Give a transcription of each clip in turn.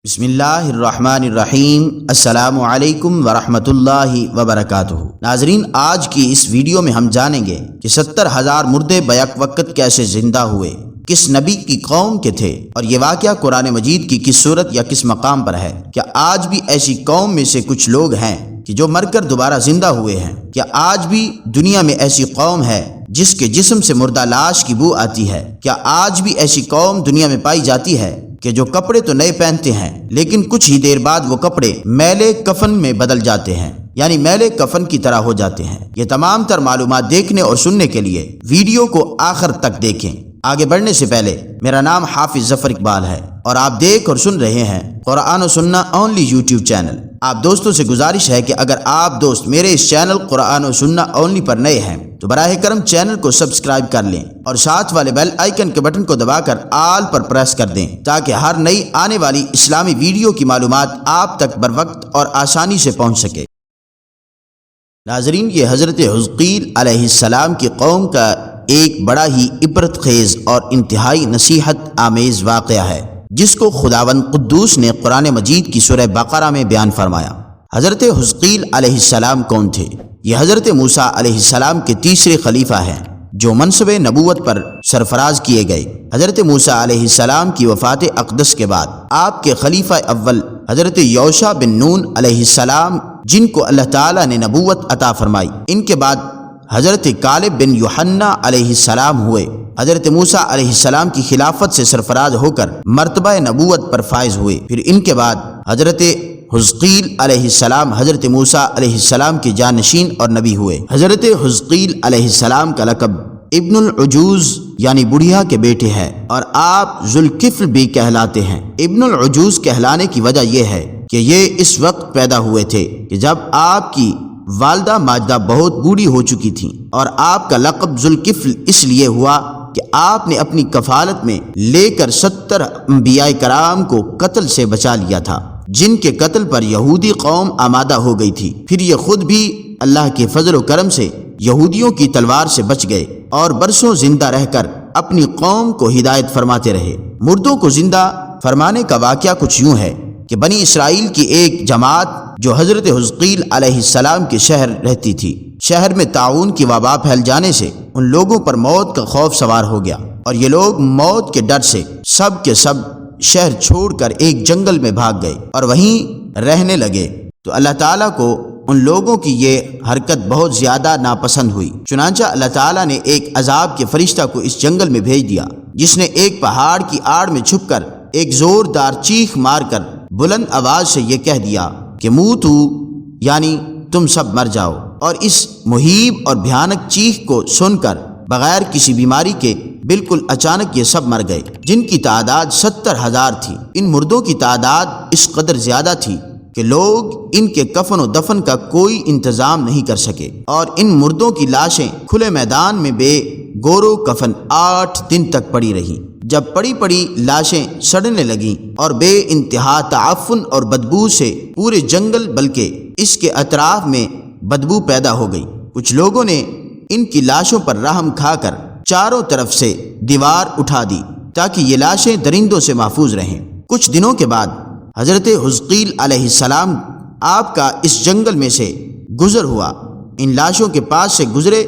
بسم اللہ الرحمن الرحیم۔ السلام علیکم ورحمۃ اللہ وبرکاتہ۔ ناظرین، آج کی اس ویڈیو میں ہم جانیں گے کہ 70,000 مردے بیک وقت کیسے زندہ ہوئے، کس نبی کی قوم کے تھے، اور یہ واقعہ قرآن مجید کی کس صورت یا کس مقام پر ہے۔ کیا آج بھی ایسی قوم میں سے کچھ لوگ ہیں کہ جو مر کر دوبارہ زندہ ہوئے ہیں؟ کیا آج بھی دنیا میں ایسی قوم ہے جس کے جسم سے مردہ لاش کی بو آتی ہے؟ کیا آج بھی ایسی قوم دنیا میں پائی جاتی ہے کہ جو کپڑے تو نئے پہنتے ہیں لیکن کچھ ہی دیر بعد وہ کپڑے میلے کفن میں بدل جاتے ہیں، یعنی میلے کفن کی طرح ہو جاتے ہیں؟ یہ تمام تر معلومات دیکھنے اور سننے کے لیے ویڈیو کو آخر تک دیکھیں۔ آگے بڑھنے سے پہلے میرا نام حافظ ظفر اقبال ہے اور آپ دیکھ اور سن رہے ہیں قرآن و سننا اونلی یوٹیوب چینل۔ آپ دوستوں سے گزارش ہے کہ اگر آپ دوست میرے اس چینل قرآن و سننا اونلی پر نئے ہیں تو براہ کرم چینل کو سبسکرائب کر لیں اور ساتھ والے بیل آئیکن کے بٹن کو دبا کر آل پر پریس کر دیں تاکہ ہر نئی آنے والی اسلامی ویڈیو کی معلومات آپ تک بر وقت اور آسانی سے پہنچ سکے۔ ناظرین، یہ حضرت حزقیل علیہ السلام کی قوم کا ایک بڑا ہی عبرت خیز اور انتہائی نصیحت آمیز واقعہ ہے جس کو خداوند قدوس نے قرآن مجید کی سورہ بقرہ میں بیان فرمایا۔ حضرت حزقیل علیہ السلام کون تھے؟ یہ حضرت موسیٰ علیہ السلام کے تیسرے خلیفہ ہیں جو منصب نبوت پر سرفراز کیے گئے۔ حضرت موسیٰ علیہ السلام کی وفات اقدس کے بعد آپ کے خلیفہ اول حضرت یوشع بن نون علیہ السلام، جن کو اللہ تعالیٰ نے نبوت عطا فرمائی، ان کے بعد حضرت کالب بن یوحنا علیہ السلام ہوئے۔ حضرت موسیٰ علیہ السلام کی خلافت سے سرفراز ہو کر مرتبہ نبوت پر فائز ہوئے۔ پھر ان کے بعد حضرت حزقیل علیہ السلام حضرت موسیٰ علیہ السلام کے جانشین اور نبی ہوئے۔ حضرت حزقیل علیہ السلام کا لقب ابن العجوز یعنی بڑھیا کے بیٹے ہیں اور آپ ذوالکفل بھی کہلاتے ہیں۔ ابن العجوز کہلانے کی وجہ یہ ہے کہ یہ اس وقت پیدا ہوئے تھے کہ جب آپ کی والدہ ماجدہ بہت بوڑھی ہو چکی تھیں، اور آپ کا لقب ذوالکفل اس لیے ہوا کہ آپ نے اپنی کفالت میں لے کر 70 انبیاء کرام کو قتل سے بچا لیا تھا، جن کے قتل پر یہودی قوم آمادہ ہو گئی تھی۔ پھر یہ خود بھی اللہ کے فضل و کرم سے یہودیوں کی تلوار سے بچ گئے اور برسوں زندہ رہ کر اپنی قوم کو ہدایت فرماتے رہے۔ مردوں کو زندہ فرمانے کا واقعہ کچھ یوں ہے کہ بنی اسرائیل کی ایک جماعت جو حضرت حزقیل علیہ السلام کے شہر رہتی تھی، شہر میں طاعون کی وبا پھیل جانے سے ان لوگوں پر موت کا خوف سوار ہو گیا اور یہ لوگ موت کے ڈر سے سب کے سب شہر چھوڑ کر ایک جنگل میں بھاگ گئے اور وہیں رہنے لگے۔ تو اللہ تعالیٰ کو ان لوگوں کی یہ حرکت بہت زیادہ ناپسند ہوئی، چنانچہ اللہ تعالیٰ نے ایک عذاب کے فرشتہ کو اس جنگل میں بھیج دیا جس نے ایک پہاڑ کی آڑ میں چھپ کر ایک زوردار چیخ مار کر بلند آواز سے یہ کہہ دیا کہ موتو، یعنی تم سب مر جاؤ۔ اور اس مہیب اور بھیانک چیخ کو سن کر بغیر کسی بیماری کے بالکل اچانک یہ سب مر گئے، جن کی تعداد 70,000 تھی۔ ان مردوں کی تعداد اس قدر زیادہ تھی کہ لوگ ان کے کفن و دفن کا کوئی انتظام نہیں کر سکے، اور ان مردوں کی لاشیں کھلے میدان میں بے گور و کفن 8 دن تک پڑی رہیں۔ جب پڑی لاشیں سڑنے لگیں اور بے انتہا تعفن اور بدبو سے پورے جنگل بلکہ اس کے اطراف میں بدبو پیدا ہو گئی، کچھ لوگوں نے ان کی لاشوں پر رحم کھا کر چاروں طرف سے دیوار اٹھا دی تاکہ یہ لاشیں درندوں سے محفوظ رہیں۔ کچھ دنوں کے بعد حضرت حزقیل علیہ السلام آپ کا اس جنگل میں سے گزر ہوا، ان لاشوں کے پاس سے گزرے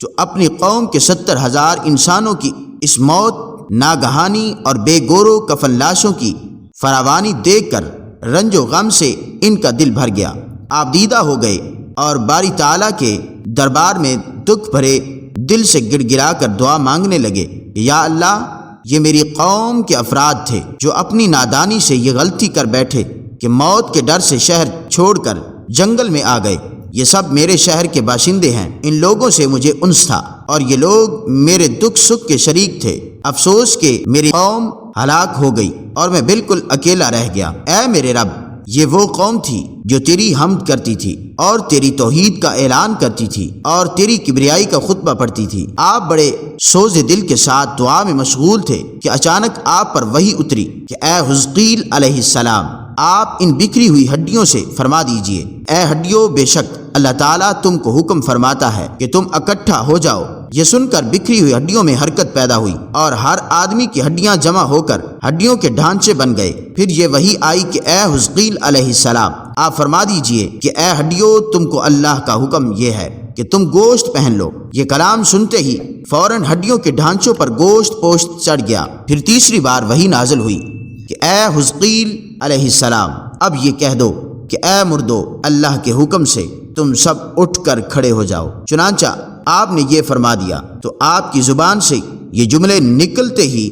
جو اپنی قوم کے 70,000 انسانوں کی اس موت ناگہانی اور بے گورو کفن لاشوں کی فراوانی دیکھ کر رنج و غم سے ان کا دل بھر گیا۔ آپ دیدہ ہو گئے اور باری تعالیٰ کے دربار میں دکھ بھرے دل سے گڑ گڑا کر دعا مانگنے لگے، یا اللہ، یہ میری قوم کے افراد تھے جو اپنی نادانی سے یہ غلطی کر بیٹھے کہ موت کے ڈر سے شہر چھوڑ کر جنگل میں آ گئے۔ یہ سب میرے شہر کے باشندے ہیں، ان لوگوں سے مجھے انس تھا اور یہ لوگ میرے دکھ سکھ کے شریک تھے۔ افسوس کہ میری قوم ہلاک ہو گئی اور میں بالکل اکیلا رہ گیا۔ اے میرے رب، یہ وہ قوم تھی جو تیری حمد کرتی تھی اور تیری توحید کا اعلان کرتی تھی اور تیری کبریائی کا خطبہ پڑھتی تھی۔ آپ بڑے سوز دل کے ساتھ دعا میں مشغول تھے کہ اچانک آپ پر وحی اتری کہ اے حزقیل علیہ السلام، آپ ان بکھری ہوئی ہڈیوں سے فرما دیجئے، اے ہڈیوں، بے شک اللہ تعالیٰ تم کو حکم فرماتا ہے کہ تم اکٹھا ہو جاؤ، یہ سن کر بکھری ہوئی ہڈیوں میں حرکت پیدا ہوئی اور ہر آدمی کی ہڈیاں جمع ہو کر ہڈیوں کے ڈھانچے بن گئے۔ پھر یہ وحی آئی کہ اے حزقیل علیہ السلام، آپ فرما دیجئے کہ اے ہڈیوں، تم کو اللہ کا حکم یہ ہے کہ تم گوشت پہن لو۔ یہ کلام سنتے ہی فوراً ہڈیوں کے ڈھانچوں پر گوشت پوشت چڑھ گیا۔ پھر تیسری بار وحی نازل ہوئی کہ اے حزقیل علیہ السلام، اب یہ کہہ دو کہ اے مردو، اللہ کے حکم سے تم سب اٹھ کر کھڑے ہو جاؤ۔ چنانچہ آپ نے یہ فرما دیا تو آپ کی زبان سے یہ جملے نکلتے ہی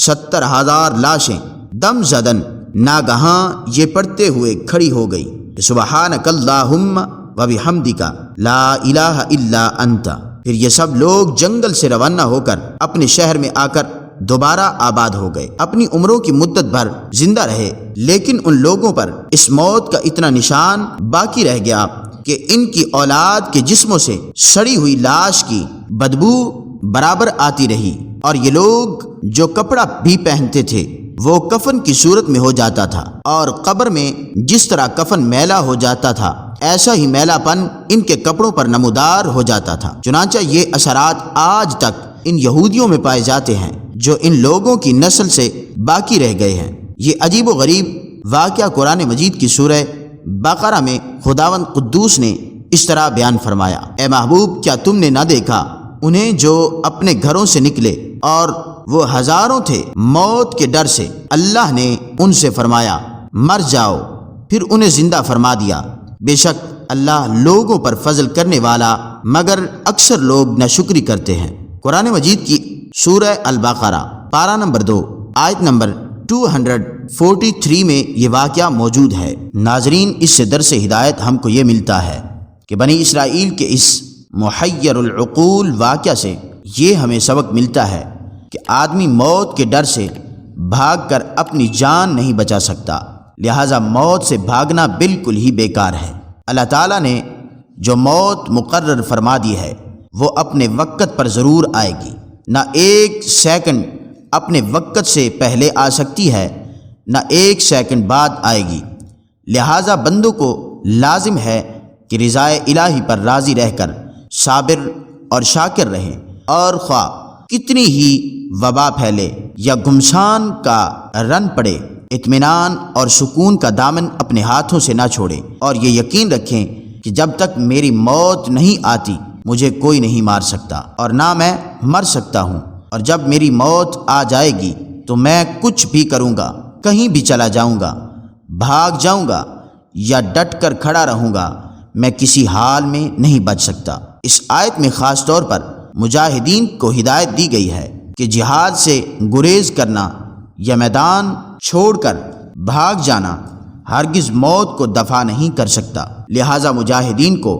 70,000 لاشیں دم زدن ناگہاں یہ پڑھتے ہوئے کھڑی ہو گئی، سبحانک اللہم و بحمدک لا الہ الا انت۔ پھر یہ سب لوگ جنگل سے روانہ ہو کر اپنے شہر میں آ کر دوبارہ آباد ہو گئے، اپنی عمروں کی مدت بھر زندہ رہے، لیکن ان لوگوں پر اس موت کا اتنا نشان باقی رہ گیا کہ ان کی اولاد کے جسموں سے سڑی ہوئی لاش کی بدبو برابر آتی رہی، اور یہ لوگ جو کپڑا بھی پہنتے تھے وہ کفن کی صورت میں ہو جاتا تھا، اور قبر میں جس طرح کفن میلا ہو جاتا تھا ایسا ہی میلا پن ان کے کپڑوں پر نمودار ہو جاتا تھا۔ چنانچہ یہ اثرات آج تک ان یہودیوں میں پائے جاتے ہیں جو ان لوگوں کی نسل سے باقی رہ گئے ہیں۔ یہ عجیب و غریب واقعہ قرآن مجید کی سورہ بقرہ میں خداوند قدوس نے اس طرح بیان فرمایا، اے محبوب، کیا تم نے نہ دیکھا انہیں جو اپنے گھروں سے نکلے اور وہ ہزاروں تھے، موت کے ڈر سے اللہ نے ان سے فرمایا مر جاؤ، پھر انہیں زندہ فرما دیا۔ بے شک اللہ لوگوں پر فضل کرنے والا، مگر اکثر لوگ ناشکری کرتے ہیں۔ قرآن مجید کی سورہ البقرہ پارہ نمبر 2 آیت نمبر 243 میں یہ واقعہ موجود ہے۔ ناظرین، اس سے درس ہدایت ہم کو یہ ملتا ہے کہ بنی اسرائیل کے اس محیر العقول واقعہ سے یہ ہمیں سبق ملتا ہے کہ آدمی موت کے ڈر سے بھاگ کر اپنی جان نہیں بچا سکتا، لہٰذا موت سے بھاگنا بالکل ہی بیکار ہے۔ اللہ تعالیٰ نے جو موت مقرر فرما دی ہے وہ اپنے وقت پر ضرور آئے گی، نہ ایک سیکنڈ اپنے وقت سے پہلے آ سکتی ہے، نہ ایک سیکنڈ بعد آئے گی۔ لہٰذا بندوں کو لازم ہے کہ رضائے الہی پر راضی رہ کر صابر اور شاکر رہیں، اور خواہ کتنی ہی وبا پھیلے یا گمسان کا رن پڑے، اطمینان اور سکون کا دامن اپنے ہاتھوں سے نہ چھوڑیں، اور یہ یقین رکھیں کہ جب تک میری موت نہیں آتی مجھے کوئی نہیں مار سکتا اور نہ میں مر سکتا ہوں، اور جب میری موت آ جائے گی تو میں کچھ بھی کروں گا، کہیں بھی چلا جاؤں گا، بھاگ جاؤں گا یا ڈٹ کر کھڑا رہوں گا، میں کسی حال میں نہیں بچ سکتا۔ اس آیت میں خاص طور پر مجاہدین کو ہدایت دی گئی ہے کہ جہاد سے گریز کرنا یا میدان چھوڑ کر بھاگ جانا ہرگز موت کو دفع نہیں کر سکتا، لہٰذا مجاہدین کو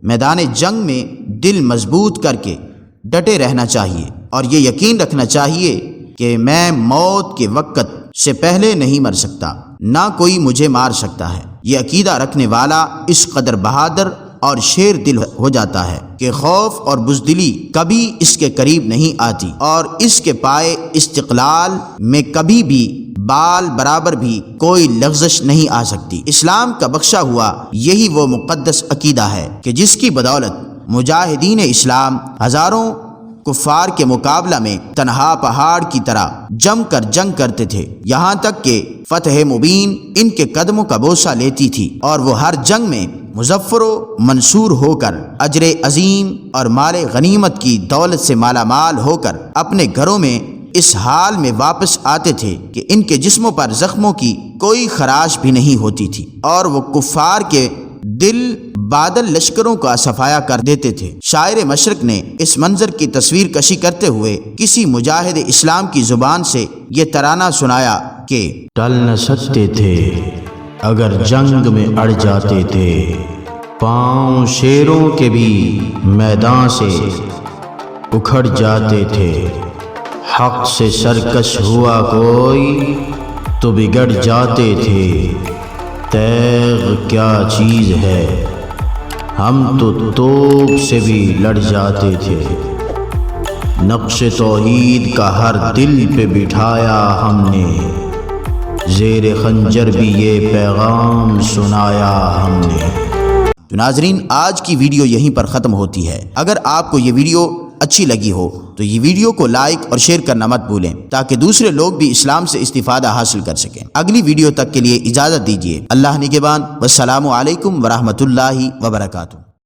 میدان جنگ میں دل مضبوط کر کے ڈٹے رہنا چاہیے، اور یہ یقین رکھنا چاہیے کہ میں موت کے وقت سے پہلے نہیں مر سکتا، نہ کوئی مجھے مار سکتا ہے۔ یہ عقیدہ رکھنے والا اس قدر بہادر اور شیر دل ہو جاتا ہے کہ خوف اور بزدلی کبھی اس کے قریب نہیں آتی، اور اس کے پائے استقلال میں کبھی بھی بال برابر بھی کوئی لغزش نہیں آ سکتی۔ اسلام کا بخشا ہوا یہی وہ مقدس عقیدہ ہے کہ جس کی بدولت مجاہدین اسلام ہزاروں کفار کے مقابلہ میں تنہا پہاڑ کی طرح جم کر جنگ کرتے تھے، یہاں تک کہ فتح مبین ان کے قدموں کا بوسہ لیتی تھی، اور وہ ہر جنگ میں مظفر و منصور ہو کر اجر عظیم اور مال غنیمت کی دولت سے مالا مال ہو کر اپنے گھروں میں اس حال میں واپس آتے تھے کہ ان کے جسموں پر زخموں کی کوئی خراش بھی نہیں ہوتی تھی، اور وہ کفار کے دل بادل لشکروں کا صفایا کر دیتے تھے۔ شاعر مشرق نے اس منظر کی تصویر کشی کرتے ہوئے کسی مجاہد اسلام کی زبان سے یہ ترانہ سنایا کہ ٹل نہ سکتے تھے اگر جنگ میں اڑ جاتے تھے، پاؤں شیروں کے بھی میدان سے اکھڑ جاتے تھے، حق سے سرکش ہوا کوئی تو بگڑ جاتے تھے، تیغ کیا چیز ہے ہم تو توپ سے بھی لڑ جاتے تھے، نقش توحید کا ہر دل پہ بٹھایا ہم نے، زیر خنجر بھی یہ پیغام سنایا ہم نے۔ تو ناظرین، آج کی ویڈیو یہیں پر ختم ہوتی ہے۔ اگر آپ کو یہ ویڈیو اچھی لگی ہو تو یہ ویڈیو کو لائک اور شیئر کرنا مت بھولیں تاکہ دوسرے لوگ بھی اسلام سے استفادہ حاصل کر سکیں۔ اگلی ویڈیو تک کے لیے اجازت دیجیے۔ اللہ نگہبان، والسلام علیکم ورحمۃ اللہ وبرکاتہ۔